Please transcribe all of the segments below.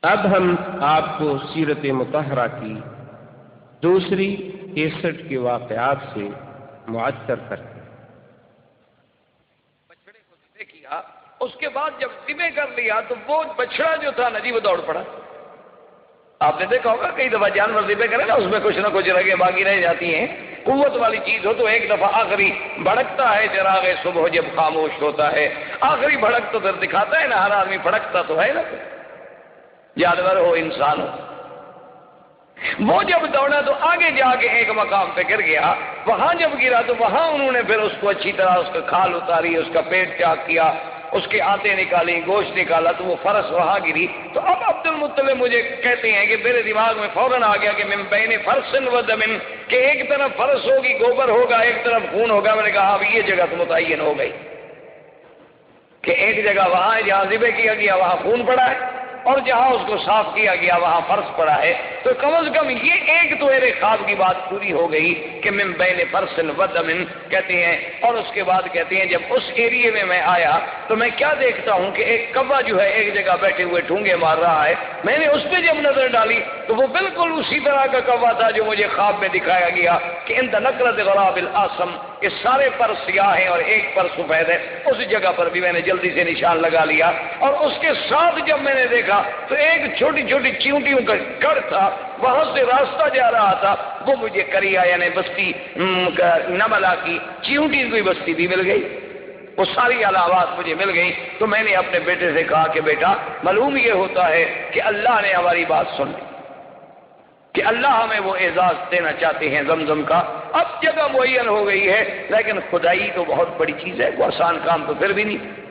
اب ہم آپ کو سیرت مطہرہ کی دوسری 61 کے واقعات سے معطر کرتے ہیں۔ بچڑے کو ذبح کیا، اس کے بعد جب ذبح کر لیا تو وہ بچڑا جو تھا نا جی وہ دوڑ پڑا۔ آپ نے دیکھا ہوگا کئی دفعہ جانور ذبح کرے نا اس میں کچھ نہ کچھ رگیں باقی رہ جاتی ہیں، قوت والی چیز ہو تو ایک دفعہ آخری بھڑکتا ہے چراغ صبح جب خاموش ہوتا ہے، آخری بھڑک تو پھر دکھاتا ہے نا، ہر آدمی بھڑکتا تو ہے نا، جانور ہو انسان ہو۔ وہ جب دوڑا تو آگے جا کے ایک مقام پہ گر گیا، وہاں جب گرا تو وہاں انہوں نے پھر اس کو اچھی طرح اس کا کھال اتاری، اس کا پیٹ چاک کیا، اس کے آتے نکالی، گوشت نکالا تو وہ فرس وہاں گری۔ تو اب عبد المطلب مجھے کہتے ہیں کہ میرے دماغ میں فوراً آ گیا کہ من بین فرس و دم، کہ ایک طرف فرس ہوگی گوبر ہوگا، ایک طرف خون ہوگا۔ میں نے کہا اب یہ جگہ تو متعین ہو گئی کہ ایک جگہ وہاں ہے جہاں ذبح کیا گیا وہاں خون پڑا ہے، اور جہاں اس کو صاف کیا گیا وہاں فرش پڑا ہے۔ تو کم از کم یہ ایک تو میرے خواب کی بات پوری ہو گئی کہ من بین فرس و دم کہتے ہیں۔ اور اس کے بعد کہتے ہیں جب اس ایریے میں میں آیا تو میں کیا دیکھتا ہوں کہ ایک کوا جو ہے ایک جگہ بیٹھے ہوئے ٹھونگے مار رہا ہے۔ میں نے اس پہ جب نظر ڈالی تو وہ بالکل اسی طرح کا کوا تھا جو مجھے خواب میں دکھایا گیا کہ انت نقرت غراب الاسم، کہ سارے پر سیاہ ہیں اور ایک پر سفید ہے۔ اس جگہ پر بھی میں نے جلدی سے نشان لگا لیا، اور اس کے ساتھ جب میں نے دیکھا تو ایک چھوٹی چھوٹی چیونٹیوں کا گڑھ تھا، وہاں سے راستہ جا رہا تھا، وہ مجھے کریا یعنی بستی نملا کی چیونٹی کی بستی بھی مل گئی، وہ ساری علامات مجھے مل گئی۔ تو میں نے اپنے بیٹے سے کہا کہ بیٹا معلوم یہ ہوتا ہے کہ اللہ نے ہماری بات سن لی، کہ اللہ ہمیں وہ اعزاز دینا چاہتے ہیں زمزم کا۔ اب جگہ معین ہو گئی ہے، لیکن خدائی تو بہت بڑی چیز ہے، وہ آسان کام تو پھر بھی نہیں۔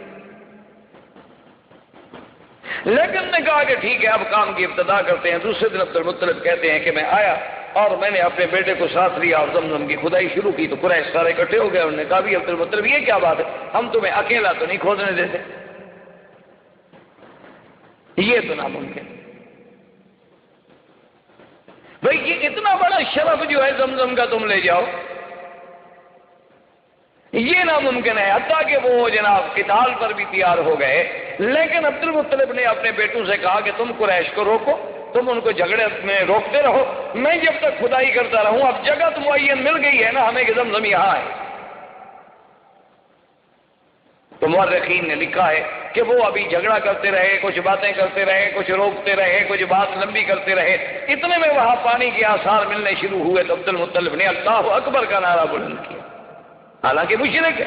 لیکن نے کہا کہ ٹھیک ہے اب کام کی ابتدا کرتے ہیں۔ دوسرے دن عبد المطلب کہتے ہیں کہ میں آیا اور میں نے اپنے بیٹے کو ساتھ لیا اور زمزم کی کھدائی شروع کی تو قریش سارے اکٹھے ہو گئے۔ انہوں نے کہا بھی عبد المطلب یہ کیا بات ہے، ہم تمہیں اکیلا تو نہیں کھودنے دیتے، یہ تو ناممکن۔ بھئی یہ اتنا بڑا شرف جو ہے زمزم کا تم لے جاؤ، یہ ناممکن ہے۔ حتیٰ کہ وہ جناب قتال پر بھی تیار ہو گئے، لیکن عبد المطلب نے اپنے بیٹوں سے کہا کہ تم قریش کو روکو، تم ان کو جھگڑے میں روکتے رہو، میں جب تک کھدائی کرتا رہوں۔ اب جگہ تو معین مل گئی ہے نا ہمیں کہ زمزم یہاں ہے۔ تو مورخین نے لکھا ہے کہ وہ ابھی جھگڑا کرتے رہے، کچھ باتیں کرتے رہے، کچھ روکتے رہے، کچھ بات لمبی کرتے رہے، اتنے میں وہاں پانی کے آثار ملنے شروع ہوئے تو عبد المطلب نے اللہ اکبر کا نعرہ بلند کیا، حالانکہ مشرک ہے،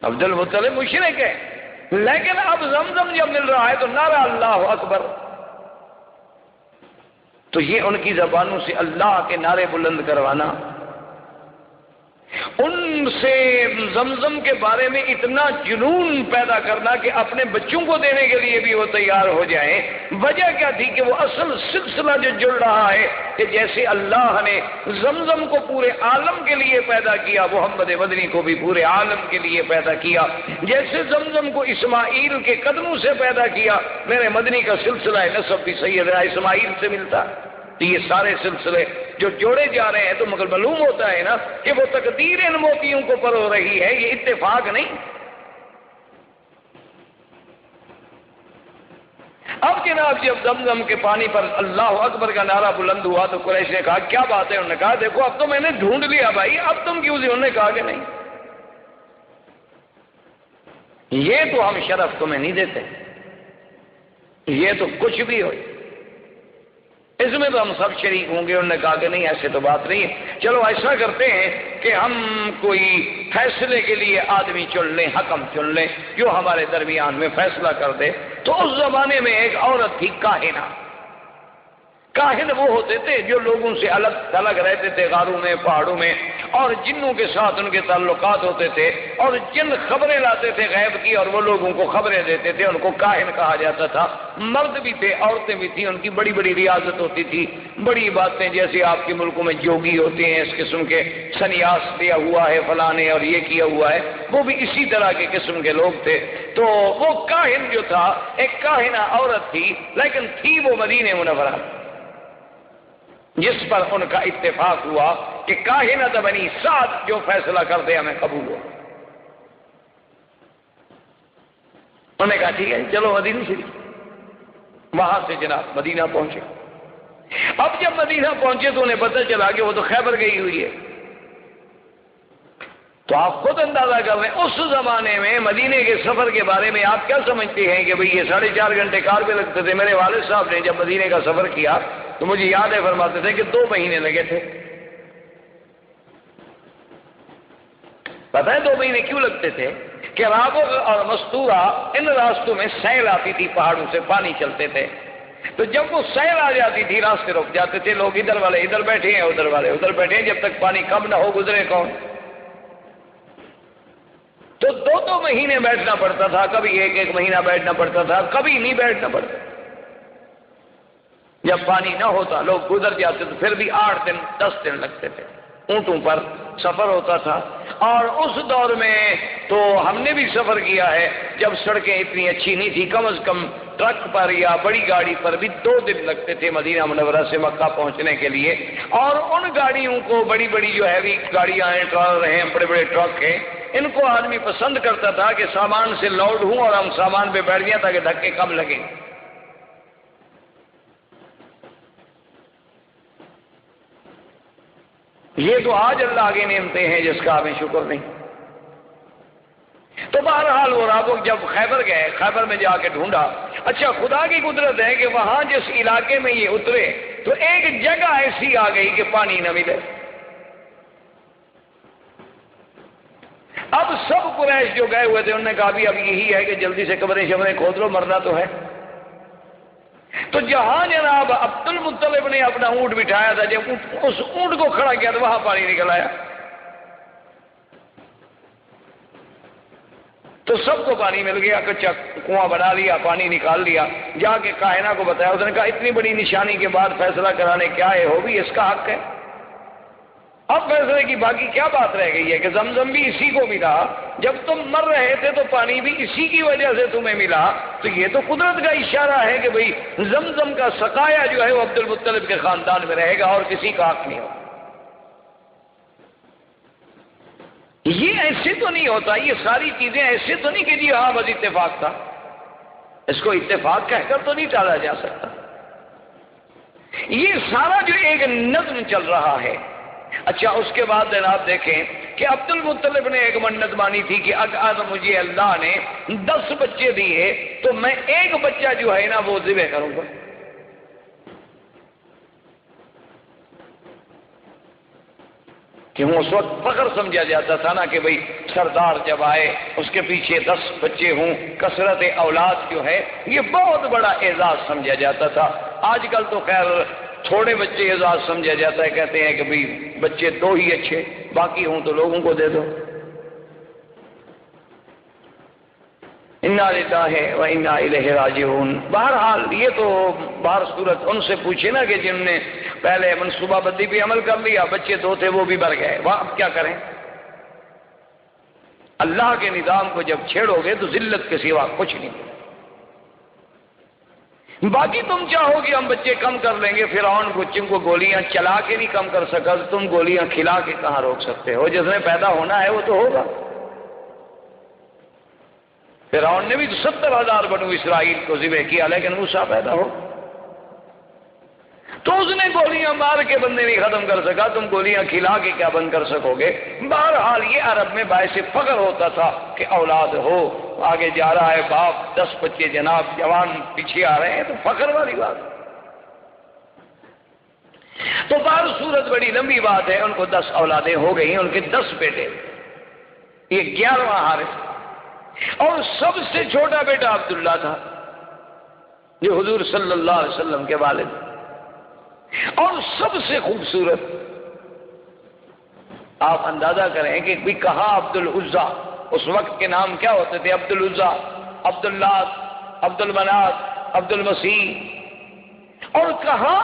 عبد المطلب مشرک ہے، لیکن اب زمزم جب مل رہا ہے تو نعرہ اللہ اکبر۔ تو یہ ان کی زبانوں سے اللہ کے نعرے بلند کروانا، ان سے زمزم کے بارے میں اتنا جنون پیدا کرنا کہ اپنے بچوں کو دینے کے لیے بھی وہ تیار ہو جائیں۔ وجہ کیا تھی کہ وہ اصل سلسلہ جو جڑ رہا ہے کہ جیسے اللہ نے زمزم کو پورے عالم کے لیے پیدا کیا، محمد مدنی کو بھی پورے عالم کے لیے پیدا کیا، جیسے زمزم کو اسماعیل کے قدموں سے پیدا کیا، میرے مدنی کا سلسلہ نسب بھی سیدنا اسماعیل سے ملتا ہے۔ یہ سارے سلسلے جو جوڑے جا رہے ہیں تو مگر معلوم ہوتا ہے نا کہ وہ تقدیر ان موتیوں کو پرو رہی ہے، یہ اتفاق نہیں۔ اب جناب جب زمزم کے پانی پر اللہ اکبر کا نعرہ بلند ہوا تو قریش نے کہا کیا بات ہے؟ انہوں نے کہا دیکھو اب تو میں نے ڈھونڈ لیا بھائی، اب تم کیوں؟ انہوں نے کہا کہ نہیں، یہ تو ہم شرف تمہیں نہیں دیتے، یہ تو کچھ بھی ہو اس میں تو ہم سب شریک ہوں گے۔ انہوں نے کہا کہ نہیں ایسے تو بات نہیں ہے، چلو ایسا کرتے ہیں کہ ہم کوئی فیصلے کے لیے آدمی چن لیں، حکم چن لیں جو ہمارے درمیان میں فیصلہ کر دے۔ تو اس زمانے میں ایک عورت تھی کاہنہ۔ کاہن وہ ہوتے تھے جو لوگوں سے الگ تھلگ رہتے تھے، غاروں میں، پہاڑوں میں، اور جنوں کے ساتھ ان کے تعلقات ہوتے تھے، اور جن خبریں لاتے تھے غیب کی اور وہ لوگوں کو خبریں دیتے تھے، ان کو کاہن کہا جاتا تھا۔ مرد بھی تھے، عورتیں بھی تھیں، ان کی بڑی بڑی ریاضت ہوتی تھی، بڑی باتیں جیسے آپ کے ملکوں میں جوگی ہوتے ہیں اس قسم کے، سنیاس لیا ہوا ہے فلاں نے اور یہ کیا ہوا ہے، وہ بھی اسی طرح کے قسم کے لوگ تھے۔ تو وہ کاہن جو تھا ایک کاہنہ عورت تھی، لیکن تھی وہ مدینہ منورہ، جس پر ان کا اتفاق ہوا کہ کاہنہ بنی سعد جو فیصلہ کر دے ہمیں قبول ہو۔ انہوں نے کہا ٹھیک ہے چلو مدینہ شریف۔ وہاں سے جناب مدینہ پہنچے۔ اب جب مدینہ پہنچے تو انہیں پتہ چلا کہ وہ تو خیبر گئی ہوئی ہے۔ تو آپ خود اندازہ کر رہے ہیں اس زمانے میں مدینے کے سفر کے بارے میں آپ کیا سمجھتے ہیں کہ بھئی یہ 4.5 گھنٹے کار پہ لگتے تھے۔ میرے والد صاحب نے جب مدینے کا سفر کیا تو مجھے یاد ہے، فرماتے تھے کہ 2 مہینے لگے تھے۔ پتہ ہے 2 مہینے کیوں لگتے تھے؟ کہ رابغ اور مستورہ ان راستوں میں سیل آتی تھی، پہاڑوں سے پانی چلتے تھے، تو جب وہ سیل آ جاتی تھی راستے رک جاتے تھے، لوگ ادھر والے ادھر بیٹھے ہیں، ادھر والے ادھر بیٹھے ہیں، جب تک پانی کم نہ ہو گزرے کون؟ تو 2 مہینے بیٹھنا پڑتا تھا، کبھی 1 مہینہ بیٹھنا پڑتا تھا، کبھی نہیں بیٹھنا پڑتا۔ جب پانی نہ ہوتا لوگ گزر جاتے تو پھر بھی 8 دن 10 دن لگتے تھے، اونٹوں پر سفر ہوتا تھا۔ اور اس دور میں تو ہم نے بھی سفر کیا ہے جب سڑکیں اتنی اچھی نہیں تھی، کم از کم ٹرک پر یا بڑی گاڑی پر بھی 2 دن لگتے تھے مدینہ منورہ سے مکہ پہنچنے کے لیے۔ اور ان گاڑیوں کو بڑی بڑی جو ہیوی گاڑیاں ہیں، ٹرالر ہیں، بڑے بڑے ٹرک ہیں، ان کو آدمی پسند کرتا تھا کہ سامان سے لوڈ ہوں اور ہم سامان پہ بیٹھ جائیں تاکہ دھکے کم لگیں۔ یہ تو آج اللہ آگے نعمتیں ہیں جس کا ہمیں شکر نہیں۔ تو بہرحال وہ رابغ جب خیبر گئے، خیبر میں جا کے ڈھونڈا۔ اچھا خدا کی قدرت ہے کہ وہاں جس علاقے میں یہ اترے تو ایک جگہ ایسی آ گئی کہ پانی نہ ملے۔ اب سب قریش جو گئے ہوئے تھے انہوں نے کہا بھی اب یہی ہے کہ جلدی سے قبریں شبریں کھود لو، مرنا تو ہے۔ تو جہاں جناب عبد المطلب نے اپنا اونٹ بٹھایا تھا، جب اس اونٹ کو کھڑا کیا تو وہاں پانی نکل آیا۔ تو سب کو پانی مل گیا، کچا کنواں بنا لیا، پانی نکال لیا۔ جا کے کاہنہ کو بتایا، اس نے کہا اتنی بڑی نشانی کے بعد فیصلہ کرانے کیا ہے، ہو بھی اس کا حق ہے۔ اب فیصلے کی باقی کیا بات رہ گئی ہے کہ زمزم بھی اسی کو ملا، جب تم مر رہے تھے تو پانی بھی اسی کی وجہ سے تمہیں ملا، تو یہ تو قدرت کا اشارہ ہے کہ بھئی زمزم کا سقایا جو ہے وہ عبد المطلب کے خاندان میں رہے گا اور کسی کا حق نہیں ہوگا۔ یہ ایسے تو نہیں ہوتا، یہ ساری چیزیں ایسے تو نہیں کہ جی ہاں بس اتفاق تھا، اس کو اتفاق کہہ کر تو نہیں ٹالا جا سکتا۔ یہ سارا جو ایک نظم چل رہا ہے۔ اچھا اس کے بعد جناب دیکھیں کہ عبد المطلب نے ایک منت مانی تھی کہ اگر مجھے اللہ نے 10 بچے دیے تو میں 1 بچہ جو ہے نا وہ ذبح کروں گا۔ کیوں اس وقت فخر سمجھا جاتا تھا نا کہ بھئی سردار جب آئے اس کے پیچھے 10 بچے ہوں، کثرت اولاد جو ہے یہ بہت بڑا اعزاز سمجھا جاتا تھا۔ آج کل تو خیر تھوڑے بچے اعزاز سمجھا جاتا ہے، کہتے ہیں کہ بھئی بچے 2 ہی اچھے، باقی ہوں تو لوگوں کو دے دو۔ انا للہ و انا الیہ راجعون۔ بہرحال یہ تو بہر صورت ان سے پوچھے نا کہ جن نے پہلے منصوبہ بندی پہ عمل کر لیا، بچے 2 تھے وہ بھی مر گئے، وہ اب کیا کریں؟ اللہ کے نظام کو جب چھیڑو گے تو ذلت کے سوا کچھ نہیں۔ باقی تم چاہو کہ ہم بچے کم کر لیں گے، فرعون کو گولیاں چلا کے نہیں کم کر سکا تو تم گولیاں کھلا کے کہاں روک سکتے ہو؟ جس نے پیدا ہونا ہے وہ تو ہوگا۔ فرعون نے بھی تو 70,000 بنو اسرائیل کو ذبح کیا لیکن موسیٰ پیدا ہو، تو اس نے گولیاں مار کے بندے نہیں ختم کر سکا، تم گولیاں کھلا کے کیا بند کر سکو گے؟ بہرحال یہ عرب میں باعث فخر ہوتا تھا کہ اولاد ہو، آگے جا رہا ہے باپ، 10 بچے جناب جوان پیچھے آ رہے ہیں تو فخر والی بات۔ تو بہر صورت بڑی لمبی بات ہے، ان کو 10 اولادیں ہو گئی، ان کے 10 بیٹے، یہ 11واں حارث، اور سب سے چھوٹا بیٹا عبداللہ تھا جو حضور صلی اللہ علیہ وسلم کے والد، اور سب سے خوبصورت۔ آپ اندازہ کریں کہ بھی کہاں عبد العزیٰ، اس وقت کے نام کیا ہوتے تھے؟ عبد العزیٰ، عبد اللہ، عبد المنات، عبد المسیح، اور کہاں